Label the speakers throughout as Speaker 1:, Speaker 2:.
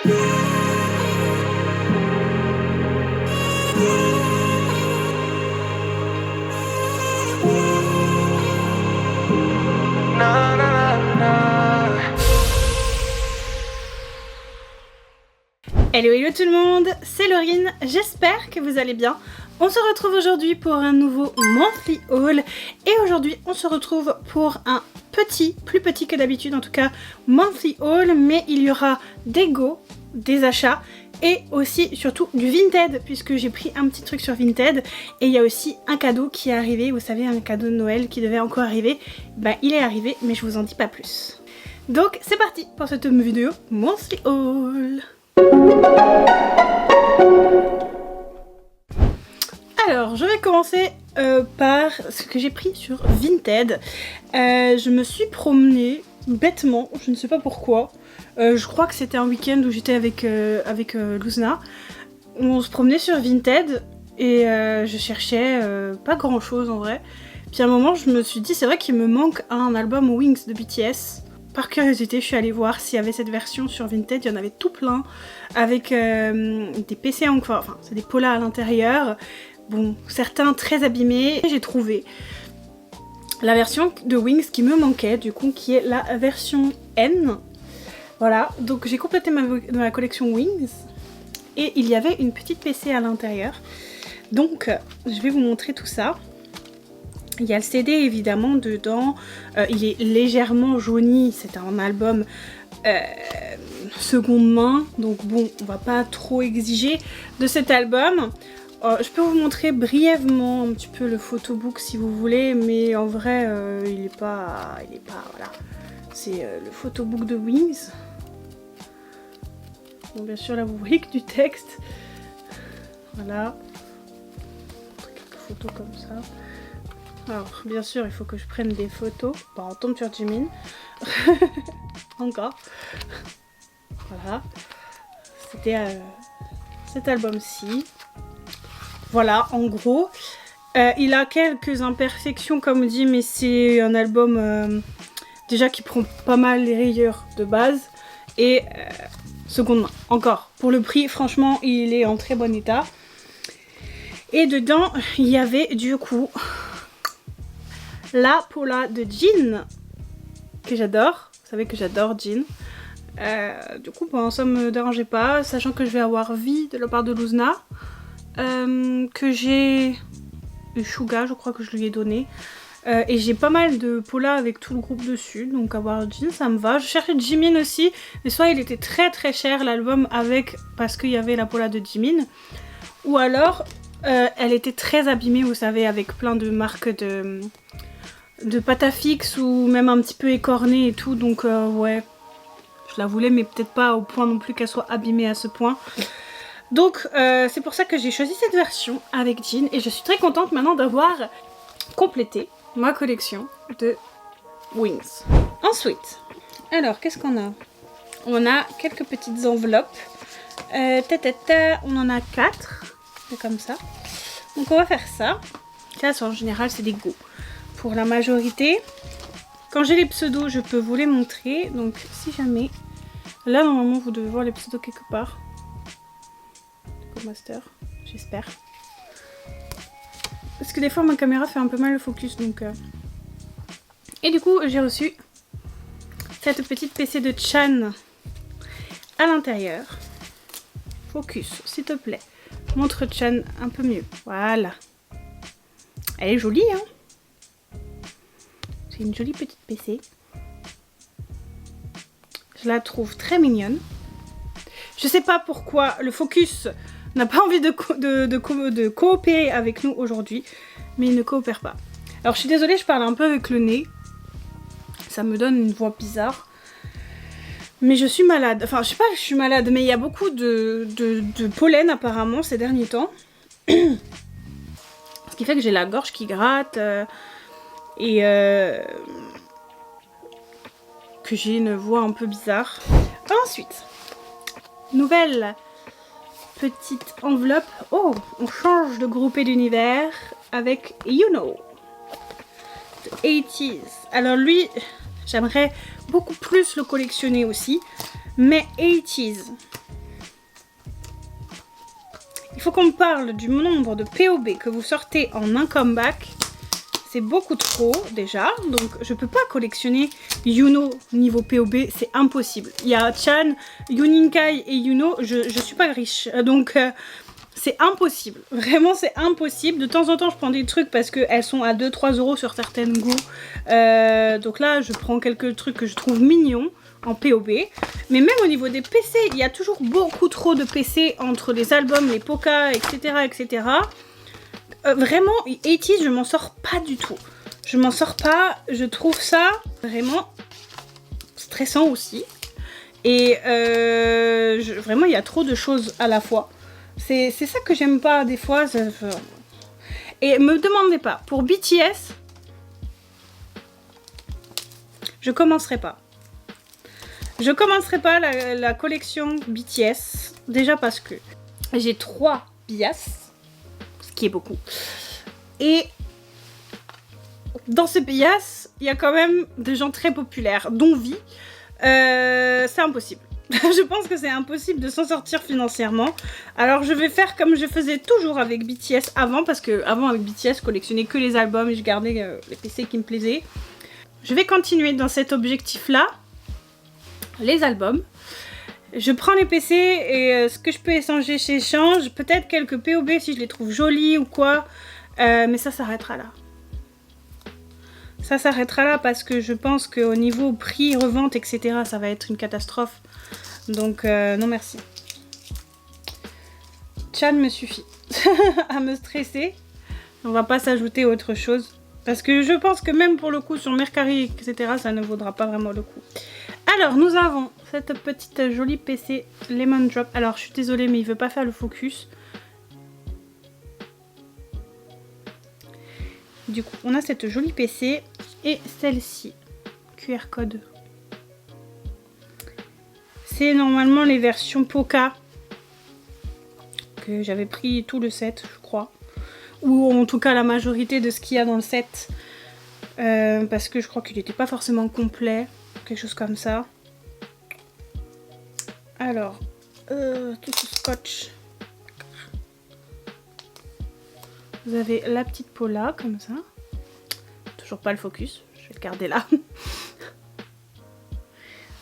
Speaker 1: Hello hello tout le monde, c'est Laurine, j'espère que vous allez bien. On se retrouve aujourd'hui pour un nouveau monthly haul et aujourd'hui on se retrouve pour un plus petit que d'habitude en tout cas, monthly haul, mais il y aura des go, des achats et aussi surtout du Vinted puisque j'ai pris un petit truc sur Vinted et il y a aussi un cadeau qui est arrivé, vous savez, un cadeau de Noël qui devait encore arriver, il est arrivé mais je vous en dis pas plus. Donc c'est parti pour cette vidéo monthly haul. Alors, je vais commencer par ce que j'ai pris sur Vinted. Je me suis promenée bêtement, je ne sais pas pourquoi. Je crois que c'était un week-end où j'étais avec Luzna. On se promenait sur Vinted et je cherchais pas grand chose en vrai. Puis à un moment, je me suis dit, c'est vrai qu'il me manque un album Wings de BTS. Par curiosité, je suis allée voir s'il y avait cette version sur Vinted, il y en avait tout plein, avec des PC encore, enfin c'est des polas à l'intérieur, bon, certains très abîmés. J'ai trouvé la version de Wings qui me manquait, du coup, qui est la version N. Voilà, donc j'ai complété ma collection Wings, et il y avait une petite PC à l'intérieur. Donc, je vais vous montrer tout ça. Il y a le CD évidemment dedans, il est légèrement jauni, c'est un album seconde main, donc bon, on va pas trop exiger de cet album. Je peux vous montrer brièvement un petit peu le photobook si vous voulez, mais en vrai il est pas, voilà. C'est le photobook de Wings. Bon, bien sûr là vous voyez que du texte, voilà, quelques photos comme ça. Alors, bien sûr, il faut que je prenne des photos. Bon, on tombe sur Jimin. Encore. Voilà. C'était cet album-ci. Voilà, en gros. Il a quelques imperfections, comme dit, mais c'est un album déjà qui prend pas mal les rayures de base. Et seconde main. Encore. Pour le prix, franchement, il est en très bon état. Et dedans, il y avait du coup la Pola de Jin, que j'adore. Vous savez que j'adore Jin. Du coup, bon, ça me dérangeait pas, sachant que je vais avoir Vi de la part de Luzna, que j'ai eu Suga, je crois que je lui ai donné. Et j'ai pas mal de Pola avec tout le groupe dessus, donc avoir Jin, ça me va. Je cherchais Jimin aussi, mais soit il était très très cher l'album avec, parce qu'il y avait la Pola de Jimin, ou alors elle était très abîmée, vous savez, avec plein de marques de pâte à fixe ou même un petit peu écornée et tout, donc ouais, je la voulais mais peut-être pas au point non plus qu'elle soit abîmée à ce point. Donc c'est pour ça que j'ai choisi cette version avec Jin et je suis très contente maintenant d'avoir complété ma collection de Wings. Ensuite, alors qu'est-ce qu'on a? On a quelques petites enveloppes, on en a 4, c'est comme ça. Donc on va faire ça. Ça en général c'est des go. Pour la majorité, quand j'ai les pseudos, je peux vous les montrer. Donc, si jamais, là normalement, vous devez voir les pseudos quelque part. Master, j'espère. Parce que des fois, ma caméra fait un peu mal le focus, donc. Et du coup, j'ai reçu cette petite PC de Chan à l'intérieur. Focus, s'il te plaît. Montre Chan un peu mieux. Voilà. Elle est jolie, hein. C'est une jolie petite PC. Je la trouve très mignonne. Je sais pas pourquoi le Focus n'a pas envie de coopérer avec nous aujourd'hui, mais il ne coopère pas. Alors je suis désolée, je parle un peu avec le nez. Ça me donne une voix bizarre. Mais je suis malade. Enfin, je sais pas que je suis malade, mais il y a beaucoup de pollen apparemment ces derniers temps. Ce qui fait que j'ai la gorge qui gratte. Et que j'ai une voix un peu bizarre. Ensuite, nouvelle petite enveloppe. Oh, on change de groupé d'univers avec You Know, de 80s. Alors lui, j'aimerais beaucoup plus le collectionner aussi, mais 80s, Il faut qu'on me parle du nombre de POB que vous sortez en un comeback. C'est beaucoup trop déjà, donc je peux pas collectionner Yuno niveau POB, c'est impossible. Il y a Chan, Yuninkai et Yuno, je suis pas riche, donc c'est impossible. Vraiment c'est impossible. De temps en temps je prends des trucs parce qu'elles sont à 2-3 € sur certaines goûts. Donc là je prends quelques trucs que je trouve mignons en POB. Mais même au niveau des PC, il y a toujours beaucoup trop de PC entre les albums, les Poca, etc. etc. Vraiment, 80s, je m'en sors pas du tout. Je m'en sors pas, je trouve ça vraiment stressant aussi. Et vraiment, il y a trop de choses à la fois. C'est ça que j'aime pas des fois. Et me demandez pas, pour BTS, je commencerai pas. Je commencerai pas la collection BTS, déjà parce que j'ai 3 bias. Qui est beaucoup. Et dans ce bias, il y a quand même des gens très populaires, dont Vi. C'est impossible. Je pense que c'est impossible de s'en sortir financièrement. Alors je vais faire comme je faisais toujours avec BTS avant, parce que avant avec BTS, je collectionnais que les albums et je gardais les PC qui me plaisaient. Je vais continuer dans cet objectif-là, les albums. Je prends les PC et ce que je peux échanger, j'échange. Peut-être quelques POB si je les trouve jolis ou quoi. Mais ça s'arrêtera là. Ça s'arrêtera là parce que je pense qu'au niveau prix, revente, etc., ça va être une catastrophe. Donc non merci. Chan me suffit à me stresser. On va pas s'ajouter autre chose. Parce que je pense que même pour le coup sur Mercari, etc., ça ne vaudra pas vraiment le coup. Alors, nous avons cette petite jolie PC Lemon Drop. Alors, je suis désolée, mais il veut pas faire le focus. Du coup, on a cette jolie PC et celle-ci. QR code. C'est normalement les versions Poca. Que j'avais pris tout le set, je crois. Ou en tout cas la majorité de ce qu'il y a dans le set. Parce que je crois qu'il n'était pas forcément complet. Quelque chose comme ça. Alors, tout ce scotch. Vous avez la petite peau là, comme ça. Toujours pas le focus, je vais le garder là.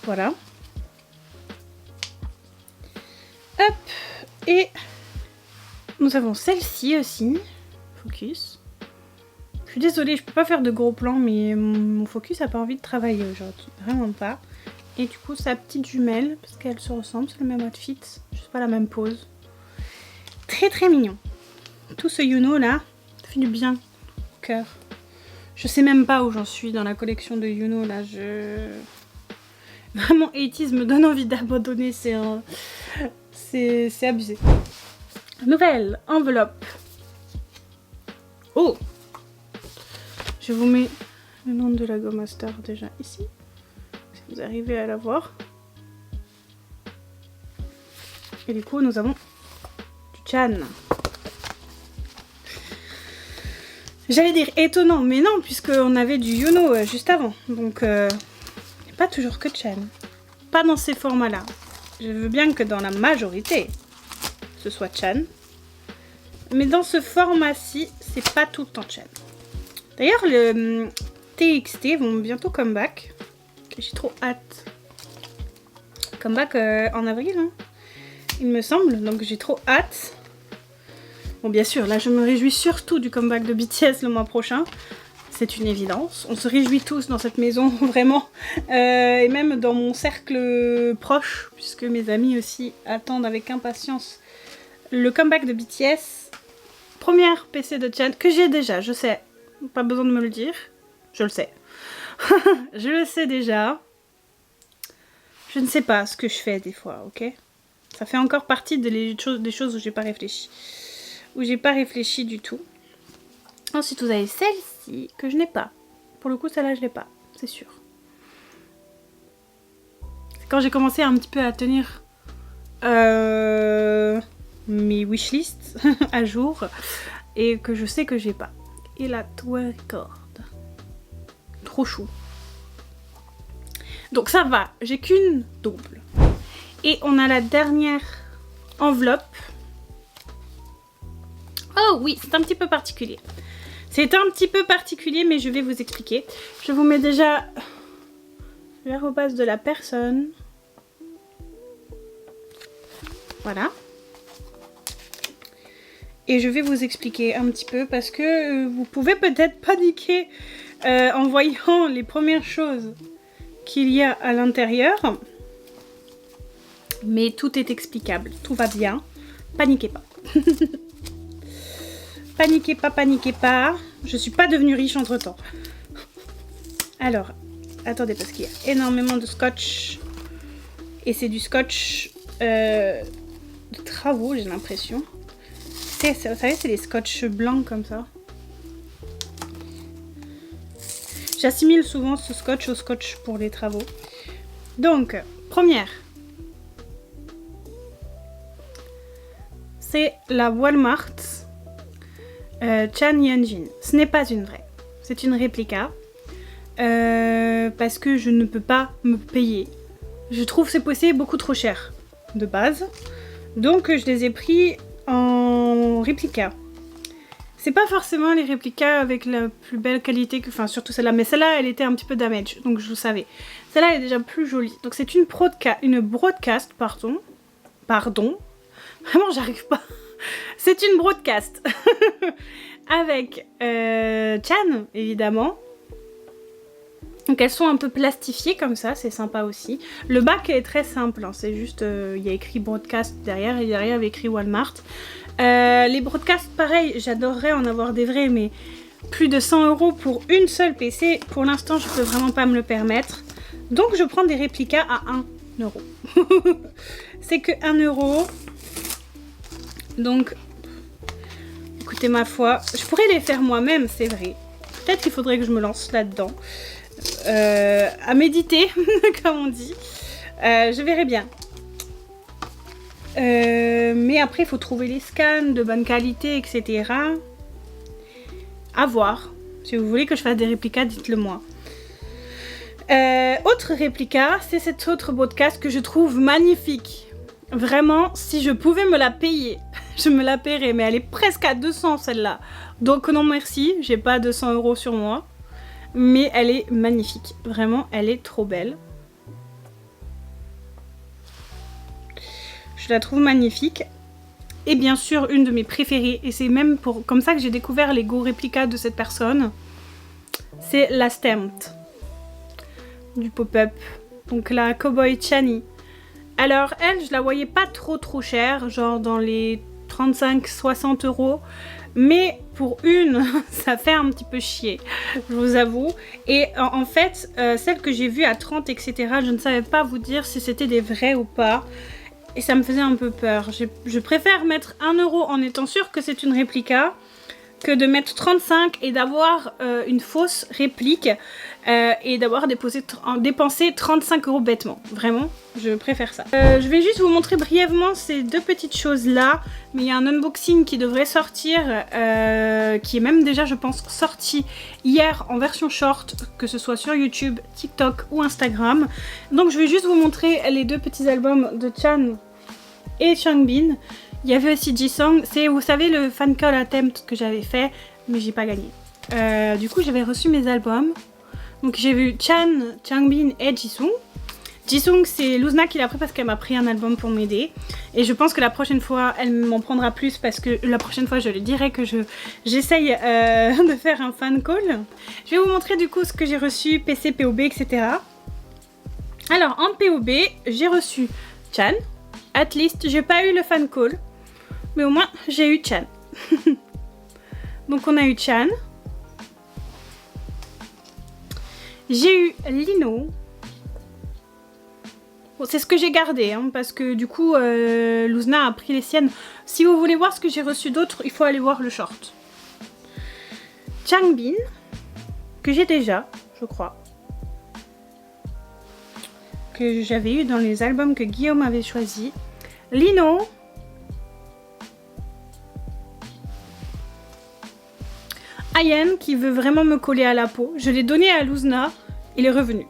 Speaker 1: Voilà. Hop. Et nous avons celle-ci aussi. Focus. Je suis désolée, je peux pas faire de gros plans, mais mon focus a pas envie de travailler aujourd'hui. Vraiment pas. Et du coup, sa petite jumelle, parce qu'elle se ressemble, c'est le même outfit, juste pas la même pose. Très très mignon. Tout ce Yuno là, ça fait du bien au cœur. Je sais même pas où j'en suis dans la collection de Yuno là. Vraiment, 80s me donne envie d'abandonner, c'est abusé. Nouvelle enveloppe. Oh! Je vous mets le nom de la Go Master déjà ici. Si vous arrivez à la voir. Et du coup, nous avons du Chan. J'allais dire étonnant, mais non, puisqu'on avait du Yuno juste avant. Donc, pas toujours que Chan. Pas dans ces formats-là. Je veux bien que dans la majorité, ce soit Chan. Mais dans ce format-ci, c'est pas tout le temps Chan. D'ailleurs, le TXT vont bientôt comeback. J'ai trop hâte. Comeback en avril, hein, il me semble. Donc j'ai trop hâte. Bon, bien sûr, là je me réjouis surtout du comeback de BTS le mois prochain. C'est une évidence. On se réjouit tous dans cette maison, vraiment. Et même dans mon cercle proche, puisque mes amis aussi attendent avec impatience le comeback de BTS. Première PC de Chan que j'ai déjà, je sais. Pas besoin de me le dire. Je le sais. Je le sais déjà. Je ne sais pas ce que je fais des fois, ok? Ça fait encore partie des choses où j'ai pas réfléchi. Où j'ai pas réfléchi du tout. Ensuite, vous avez celle-ci que je n'ai pas. Pour le coup, celle-là, je l'ai pas. C'est sûr. C'est quand j'ai commencé un petit peu à tenir mes wishlists à jour. Et que je sais que j'ai pas. Et la Twercord. Trop chou. Donc ça va, j'ai qu'une double. Et on a la dernière enveloppe. Oh oui, c'est un petit peu particulier. C'est un petit peu particulier, mais je vais vous expliquer. Je vous mets déjà l'arrobase de la personne. Voilà. Et je vais vous expliquer un petit peu parce que vous pouvez peut-être paniquer en voyant les premières choses qu'il y a à l'intérieur. Mais tout est explicable, tout va bien. Paniquez pas. Paniquez pas, paniquez pas. Je suis pas devenue riche entre temps. Alors, attendez parce qu'il y a énormément de scotch. Et c'est du scotch de travaux, j'ai l'impression. Vous savez, c'est les scotch blancs comme ça. J'assimile souvent ce scotch au scotch pour les travaux. Donc, première. C'est la Walmart Chan Yanjin. Ce n'est pas une vraie. C'est une réplica. Parce que je ne peux pas me payer. Je trouve ces PC beaucoup trop cher de base. Donc, je les ai pris en réplica. C'est pas forcément les réplicas avec la plus belle qualité que... Enfin, surtout celle-là. Mais celle-là, elle était un petit peu damage. Donc, je le savais. Celle-là, elle est déjà plus jolie. Donc, c'est une broadcast, pardon. Vraiment, j'arrive pas. C'est une broadcast. Avec Chan, évidemment. Donc, elles sont un peu plastifiées comme ça. C'est sympa aussi. Le bac est très simple. Hein, c'est juste... Il y a écrit broadcast derrière. Et derrière, il y avait écrit Walmart. Les broadcasts, pareil, j'adorerais en avoir des vrais, mais plus de 100 € pour une seule PC, pour l'instant, je peux vraiment pas me le permettre. Donc, je prends des réplicas à 1 €. C'est que 1 €. Donc, écoutez, ma foi, je pourrais les faire moi-même, c'est vrai. Peut-être qu'il faudrait que je me lance là-dedans. À méditer, comme on dit. Je verrai bien. Mais après, il faut trouver les scans de bonne qualité, etc. À voir. Si vous voulez que je fasse des réplicas, dites-le moi. Autre réplica, c'est cette autre broadcast que je trouve magnifique. Vraiment, si je pouvais me la payer, je me la paierais. Mais elle est presque à 200 celle-là. Donc non merci, j'ai pas 200 € sur moi. Mais elle est magnifique. Vraiment, elle est trop belle. Je la trouve magnifique. Et bien sûr, une de mes préférées, et c'est même comme ça que j'ai découvert les Go réplicas de cette personne, c'est la Stamped du pop-up. Donc la Cowboy Chani. Alors elle, je la voyais pas trop chère, genre dans les 35-60 €. Mais pour une, ça fait un petit peu chier, je vous avoue. Et en fait, celle que j'ai vue à 30, etc., je ne savais pas vous dire si c'était des vrais ou pas. Et ça me faisait un peu peur. Je préfère mettre 1 € en étant sûre que c'est une réplica que de mettre 35 et d'avoir une fausse réplique et d'avoir dépensé 35 € bêtement. Vraiment, je préfère ça. Je vais juste vous montrer brièvement ces deux petites choses-là. Mais il y a un unboxing qui devrait sortir, qui est même déjà, je pense, sorti hier en version short, que ce soit sur YouTube, TikTok ou Instagram. Donc je vais juste vous montrer les deux petits albums de Chan et Changbin. Il y avait aussi Jisung, c'est, vous savez, le fan call attempt que j'avais fait, mais j'ai pas gagné. Du coup, j'avais reçu mes albums. Donc j'ai vu Chan, Changbin et Jisung. Jisung, c'est Luzna qui l'a pris parce qu'elle m'a pris un album pour m'aider. Et je pense que la prochaine fois, elle m'en prendra plus parce que la prochaine fois, je lui dirai que j'essaye de faire un fan call. Je vais vous montrer du coup ce que j'ai reçu, PC, POB, etc. Alors, en POB, j'ai reçu Chan. At least, j'ai pas eu le fan call. Mais au moins, j'ai eu Chan. Donc, on a eu Chan. J'ai eu Lino. Bon, c'est ce que j'ai gardé, hein, parce que du coup, Luzna a pris les siennes. Si vous voulez voir ce que j'ai reçu d'autre, il faut aller voir le short. Changbin, que j'ai déjà, je crois. Que j'avais eu dans les albums que Guillaume avait choisi. Lino. Ayen qui veut vraiment me coller à la peau. Je l'ai donné à Luzna. Il est revenu.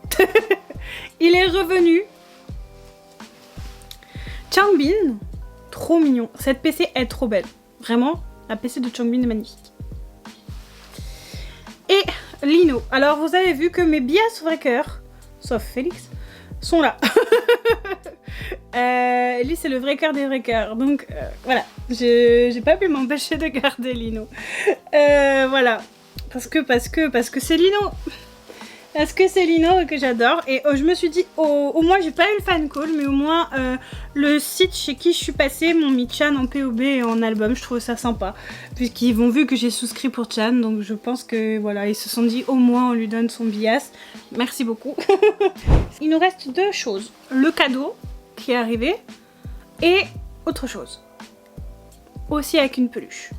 Speaker 1: Il est revenu. Changbin. Trop mignon. Cette PC est trop belle. Vraiment, La PC de Changbin est magnifique. Et Lino. Alors vous avez vu que mes bias breakers, sauf Félix, sont là. Lui c'est le vrai cœur des vrais cœurs. Donc voilà, j'ai pas pu m'empêcher de garder Lino. Voilà. Parce que c'est Lino. Parce que c'est Lino que j'adore. Et je me suis dit, au moins j'ai pas eu le fan call, mais au moins le site chez qui je suis passée m'ont mis Chan en POB et en album. Je trouve ça sympa. Puisqu'ils ont vu que j'ai souscrit pour Chan. Donc je pense que voilà, ils se sont dit au moins on lui donne son bias. Merci beaucoup. Il nous reste deux choses. Le cadeau qui est arrivé et autre chose. Aussi avec une peluche.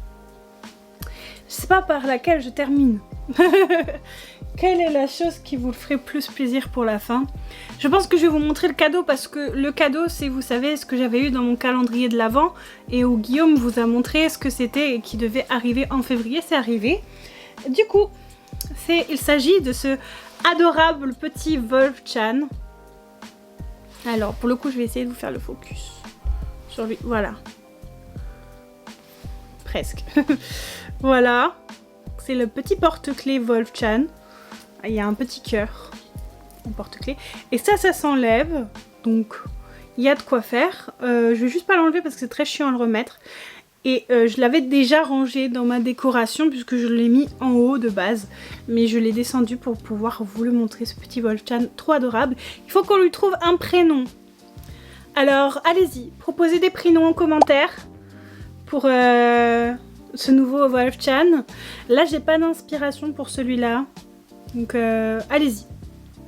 Speaker 1: Je sais pas par laquelle je termine. Quelle est la chose qui vous ferait plus plaisir pour la fin? Je pense que je vais vous montrer le cadeau parce que le cadeau c'est, vous savez, ce que j'avais eu dans mon calendrier de l'Avent et où Guillaume vous a montré ce que c'était et qui devait arriver en février, c'est arrivé. Du coup, il s'agit de ce adorable petit Wolf-chan. Alors pour le coup je vais essayer de vous faire le focus sur lui, voilà. Presque. Voilà, c'est le petit porte-clés Wolf-chan. Il y a un petit cœur en porte-clés. Et ça s'enlève. Donc, il y a de quoi faire. Je vais juste pas l'enlever parce que c'est très chiant à le remettre. Et je l'avais déjà rangé dans ma décoration puisque je l'ai mis en haut de base. Mais je l'ai descendu pour pouvoir vous le montrer, ce petit Wolf-chan trop adorable. Il faut qu'on lui trouve un prénom. Alors, allez-y, proposez des prénoms en commentaire pour ce nouveau Wolf-chan. Là, j'ai pas d'inspiration pour celui-là. Donc allez-y,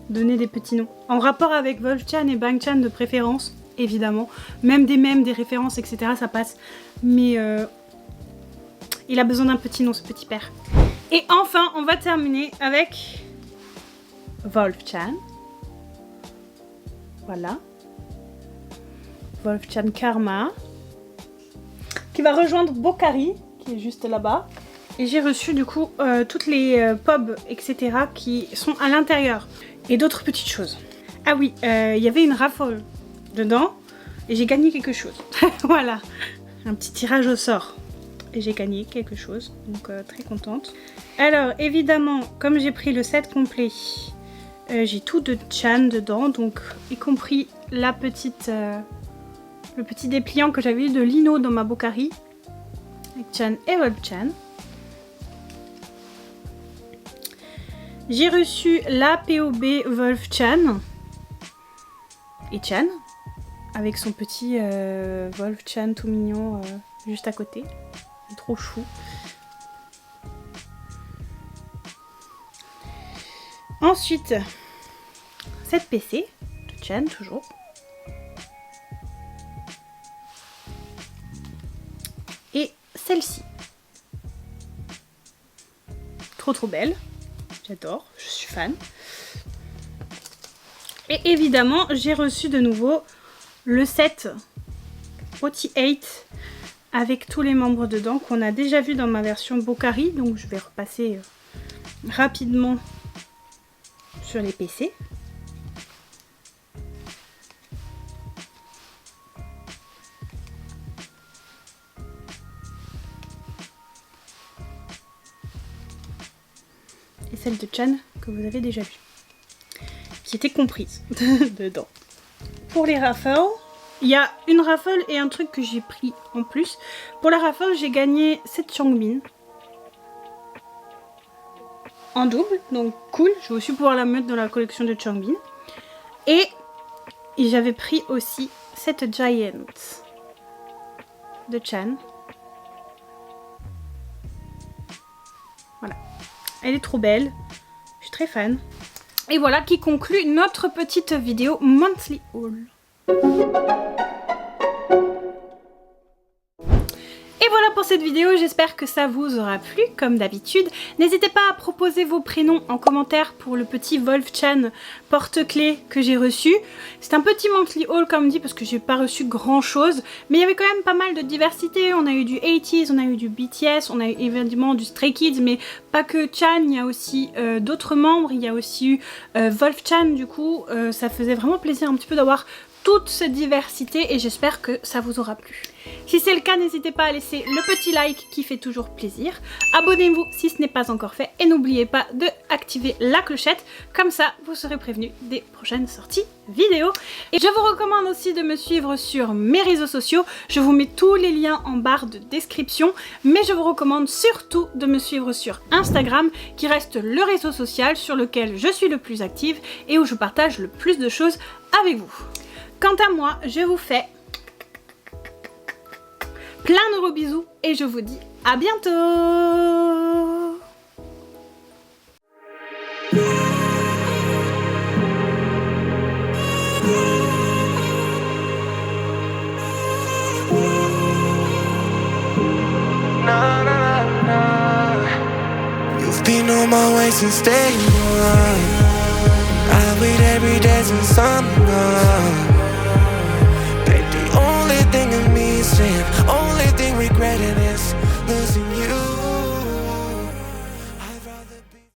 Speaker 1: donnez des petits noms. En rapport avec Wolf-chan et Bang-chan de préférence, évidemment. Même des références, etc. ça passe. Mais il a besoin d'un petit nom, ce petit père. Et enfin, on va terminer avec Wolf-chan. Voilà. Wolf-chan Karma. Qui va rejoindre Bokari, qui est juste là-bas. Et j'ai reçu du coup toutes les pubs, etc. qui sont à l'intérieur. Et d'autres petites choses. Ah oui, il y avait une raffle dedans. Et j'ai gagné quelque chose. Voilà. Un petit tirage au sort. Et j'ai gagné quelque chose. Donc très contente. Alors évidemment, comme j'ai pris le set complet, j'ai tout de Chan dedans. Donc y compris la petite, le petit dépliant que j'avais eu de Lino dans ma Bokari. Avec Chan et Wolf-chan. J'ai reçu la POB Wolf-chan et Chan avec son petit Wolf-chan tout mignon juste à côté. Il est trop chou. Ensuite, cette PC de Chan toujours. Et celle-ci. Trop belle. J'adore, je suis fan. Et évidemment, j'ai reçu de nouveau le set OT8 avec tous les membres dedans qu'on a déjà vu dans ma version Bokari. Donc je vais repasser rapidement sur les PC. Et celle de Chan que vous avez déjà vue, qui était comprise dedans. Pour les raffles, il y a une raffle et un truc que j'ai pris en plus. Pour la raffle, j'ai gagné cette Changbin en double, donc cool. Je vais aussi pouvoir la mettre dans la collection de Changbin. Et j'avais pris aussi cette Giant de Chan. Voilà. Elle est trop belle. Je suis très fan. Et voilà qui conclut notre petite vidéo Monthly Haul. Et voilà pour cette vidéo, j'espère que ça vous aura plu comme d'habitude. N'hésitez pas à proposer vos prénoms en commentaire pour le petit Wolf-chan porte-clés que j'ai reçu. C'est un petit monthly haul comme dit parce que j'ai pas reçu grand chose, mais il y avait quand même pas mal de diversité. On a eu du 80s, on a eu du BTS, on a eu évidemment du Stray Kids, mais pas que Chan, il y a aussi d'autres membres, il y a aussi eu Wolf-chan du coup. Ça faisait vraiment plaisir un petit peu d'avoir toute cette diversité et j'espère que ça vous aura plu. Si c'est le cas, n'hésitez pas à laisser le petit like qui fait toujours plaisir. Abonnez-vous si ce n'est pas encore fait et n'oubliez pas d'activer la clochette, comme ça vous serez prévenu des prochaines sorties vidéo. Et je vous recommande aussi de me suivre sur mes réseaux sociaux, je vous mets tous les liens en barre de description, mais je vous recommande surtout de me suivre sur Instagram, qui reste le réseau social sur lequel je suis le plus active et où je partage le plus de choses avec vous. Quant à moi, je vous fais plein de gros bisous et je vous dis à bientôt.
Speaker 2: You've been on my way since day one. I wait every day since I'm gone.